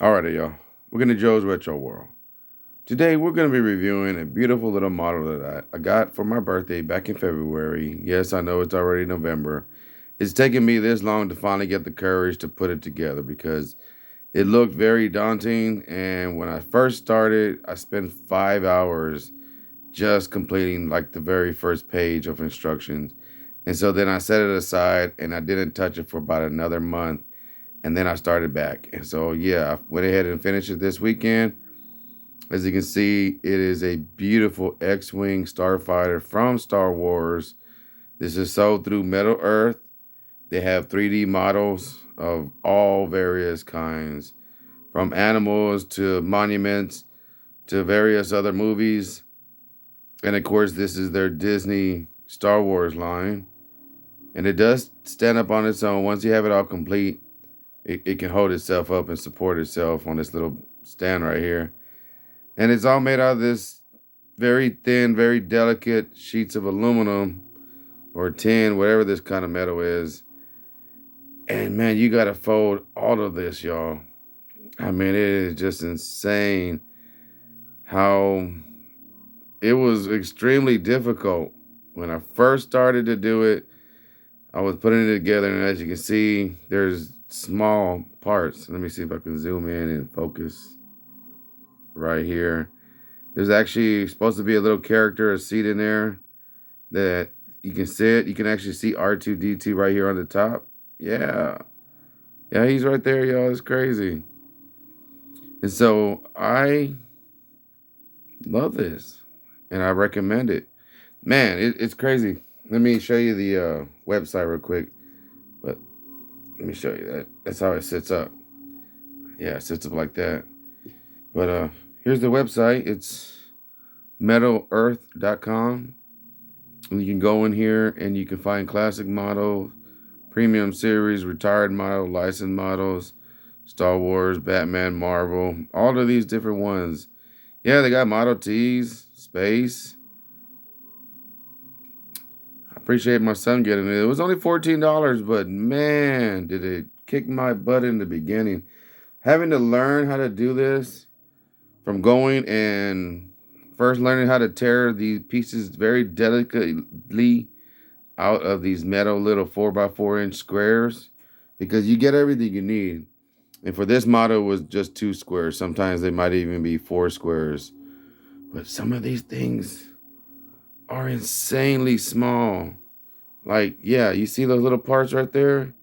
Alrighty, y'all. We're going to Joe's Retro World. Today, we're going to be reviewing a beautiful little model that I got for my birthday back in February. Yes, I know it's already November. It's taken me this long to finally get the courage to put it together because it looked very daunting. And when I first started, I spent 5 hours just completing like the very first page of instructions. And so then I set it aside and I didn't touch it for about another month. And then I started back. And so, yeah, I went ahead and finished it this weekend. As you can see, it is a beautiful X-Wing Starfighter from Star Wars. This is sold through Metal Earth. They have 3D models of all various kinds, from animals to monuments to various other movies. And of course, this is their Disney Star Wars line. And it does stand up on its own. Once you have it all complete, it can hold itself up and support itself on this little stand right here. And it's all made out of this very thin, very delicate sheets of aluminum or tin, whatever this kind of metal is. And man, you got to fold all of this, y'all. I mean, it is just insane how it was extremely difficult. When I first started to do it, I was putting it together, and as you can see, there's small parts. Let me see if I can zoom in and focus right here. There's actually supposed to be a little character, a seat in there that you can sit. You can actually see R2D2 right here on the top. Yeah. Yeah, he's right there, y'all. It's crazy. And so I love this and I recommend it. Man, it's crazy. Let me show you the website real quick. But let me show you that. That's how it sits up. Yeah, it sits up like that. But here's the website. It's metalearth.com. And you can go in here and you can find classic models, premium series, retired model, licensed models, Star Wars, Batman, Marvel, all of these different ones. Yeah, they got Model Ts, Space. I appreciate my son getting it. It was only $14, but man, did it kick my butt in the beginning. Having to learn how to do this from going and first learning how to tear these pieces very delicately out of these metal little 4x4 inch squares because you get everything you need. And for this model, it was just 2 squares. Sometimes they might even be 4 squares. But some of these things are insanely small. Like, yeah, you see those little parts right there?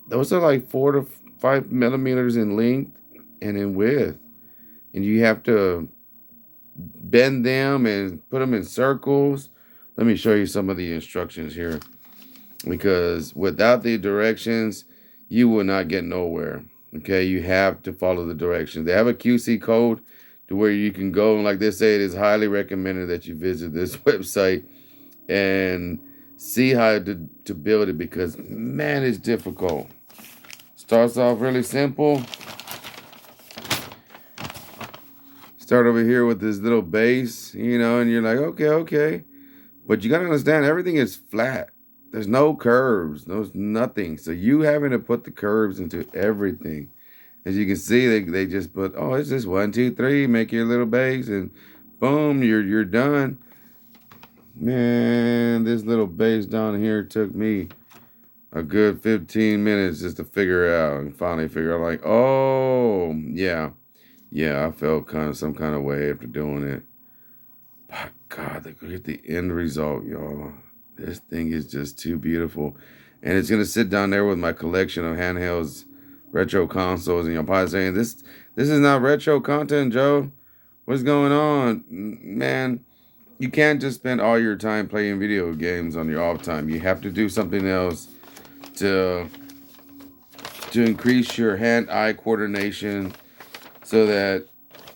Those are like 4 to 5 millimeters in length and in width. And you have to bend them and put them in circles. Let me show you some of the instructions here. Because without the directions, you will not get nowhere. Okay, you have to follow the directions. They have a QC code to where you can go, and like they say, it is highly recommended that you visit this website and see how to build it because man, it's difficult. Starts off really simple. Start over here with this little base, and you're like, okay. But you gotta understand everything is flat. There's no curves, there's nothing. So you having to put the curves into everything. As you can see, they just put, oh, it's just 1, 2, 3, make your little base, and boom, you're done. Man, this little base down here took me a good 15 minutes just to figure out and finally figure out like, oh, yeah. Yeah, I felt kind of some kind of way after doing it. But God, look at the end result, y'all. This thing is just too beautiful. And it's gonna sit down there with my collection of handhelds, retro consoles, and you're probably saying, this is not retro content, Joe. What's going on? Man, you can't just spend all your time playing video games on your off time. You have to do something else to increase your hand-eye coordination so that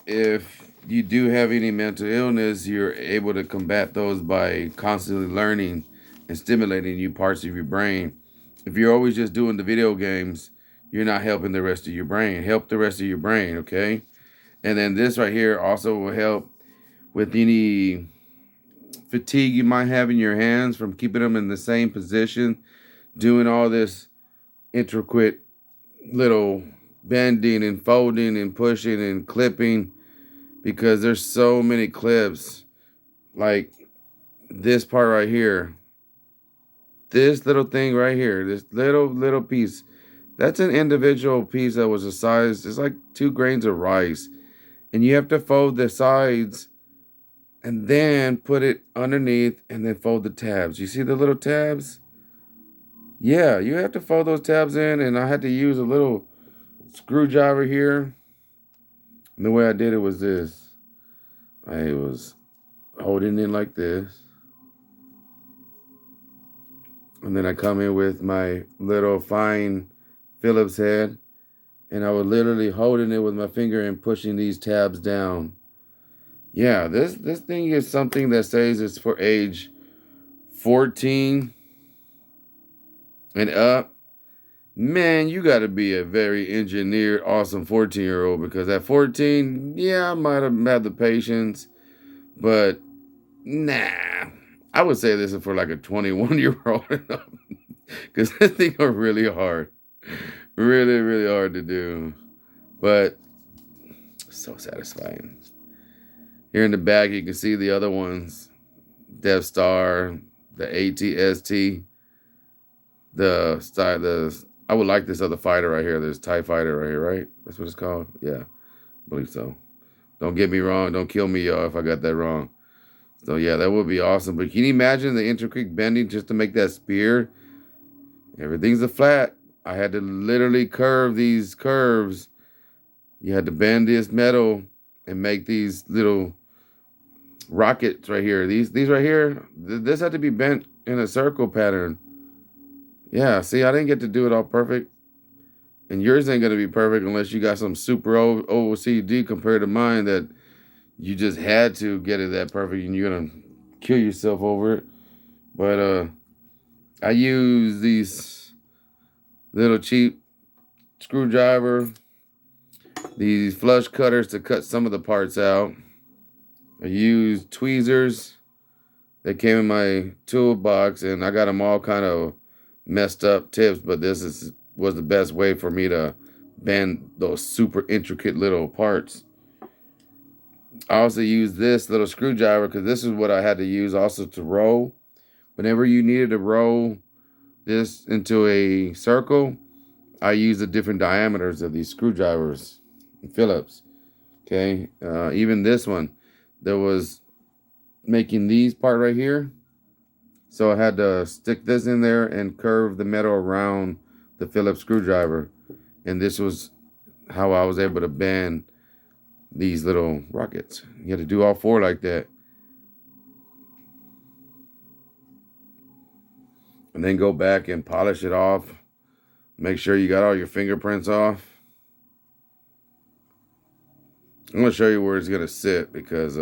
if you do have any mental illness, you're able to combat those by constantly learning and stimulating new parts of your brain. If you're always just doing the video games, you're not helping the rest of your brain. Help the rest of your brain, okay? And then this right here also will help with any fatigue you might have in your hands from keeping them in the same position, doing all this intricate little bending and folding and pushing and clipping because there's so many clips. Like this part right here, this little thing right here, this little piece. That's an individual piece that was a size. It's like 2 grains of rice, and you have to fold the sides and then put it underneath and then fold the tabs. You see the little tabs? Yeah, you have to fold those tabs in, and I had to use a little screwdriver here. And the way I did it was this. I was holding it like this. And then I come in with my little fine Phillips head. And I was literally holding it with my finger and pushing these tabs down. Yeah, this thing is something that says it's for age 14 and up. Man, you got to be a very engineered, awesome 14-year-old because at 14, yeah, I might have had the patience, but nah. I would say this is for like a 21-year-old because this thing are really hard. Really, really hard to do, but so satisfying. Here in the back, you can see the other ones. Death Star, the ATST, the I would like this other fighter right here. There's TIE Fighter right here, right? That's what it's called? Yeah, I believe so. Don't get me wrong. Don't kill me, y'all, if I got that wrong. So, yeah, that would be awesome. But can you imagine the intricate bending just to make that spear? Everything's a flat. I had to literally curve these curves. You had to bend this metal and make these little rockets right here. These right here, this had to be bent in a circle pattern. Yeah, see, I didn't get to do it all perfect. And yours ain't going to be perfect unless you got some super OCD compared to mine that you just had to get it that perfect and you're going to kill yourself over it. But I use these little cheap screwdriver, these flush cutters to cut some of the parts out. I use tweezers that came in my toolbox, and I got them all kind of messed up tips, but was the best way for me to bend those super intricate little parts. I also use this little screwdriver because this is what I had to use also to roll. Whenever you needed to roll this into a circle, I use the different diameters of these screwdrivers and Phillips. Okay, even this one, there was making these part right here. So I had to stick this in there and curve the metal around the Phillips screwdriver. And this was how I was able to bend these little rockets. You had to do all 4 like that. And then go back and polish it off. Make sure you got all your fingerprints off. I'm going to show you where it's going to sit because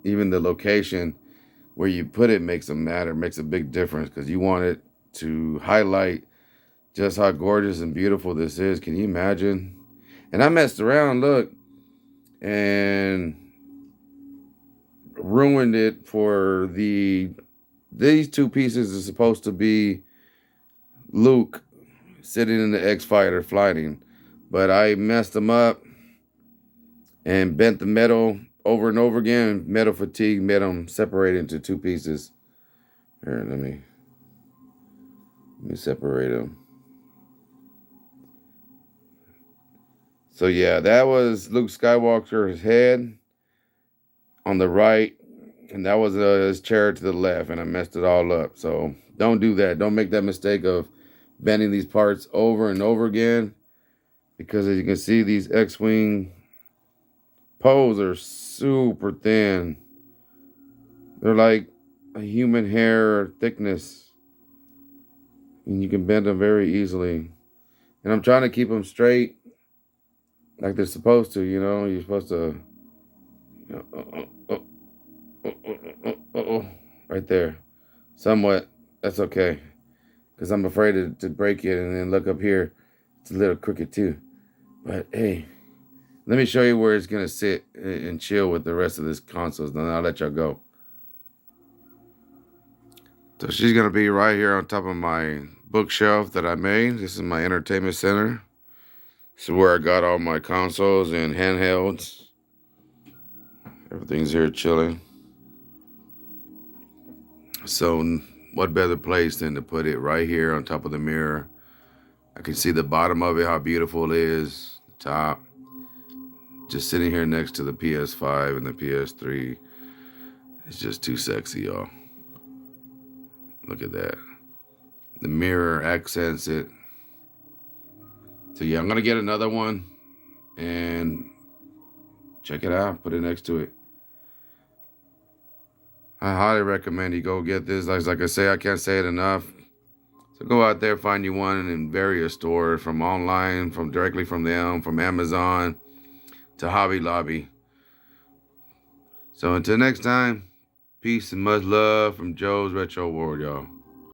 even the location where you put it makes a big difference because you want it to highlight just how gorgeous and beautiful this is. Can you imagine? And I messed around, look, and ruined it for these 2 pieces are supposed to be Luke sitting in the X-Fighter flying, but I messed them up and bent the metal over and over again. Metal fatigue made them separate into 2 pieces. Here, let me separate them. So yeah, that was Luke Skywalker's head on the right, and that was his chair to the left, and I messed it all up. So don't do that. Don't make that mistake of bending these parts over and over again, because as you can see, these X-Wing poles are super thin. They're like a human hair thickness, and you can bend them very easily. And I'm trying to keep them straight like they're supposed to, You're supposed to, right there. Somewhat. That's okay. Because I'm afraid to break it and then look up here. It's a little crooked too. But hey, let me show you where it's going to sit and chill with the rest of this console. Then I'll let y'all go. So she's going to be right here on top of my bookshelf that I made. This is my entertainment center. This is where I got all my consoles and handhelds. Everything's here chilling. So what better place than to put it right here on top of the mirror. I can see the bottom of it, how beautiful it is. The top. Just sitting here next to the PS5 and the PS3. It's just too sexy, y'all. Look at that. The mirror accents it. So yeah, I'm gonna get another one and check it out. Put it next to it. I highly recommend you go get this. Like I say, I can't say it enough. So go out there, find you one in various stores, from online, from directly from them, from Amazon to Hobby Lobby. So until next time, peace and much love from Joe's Retro World, y'all.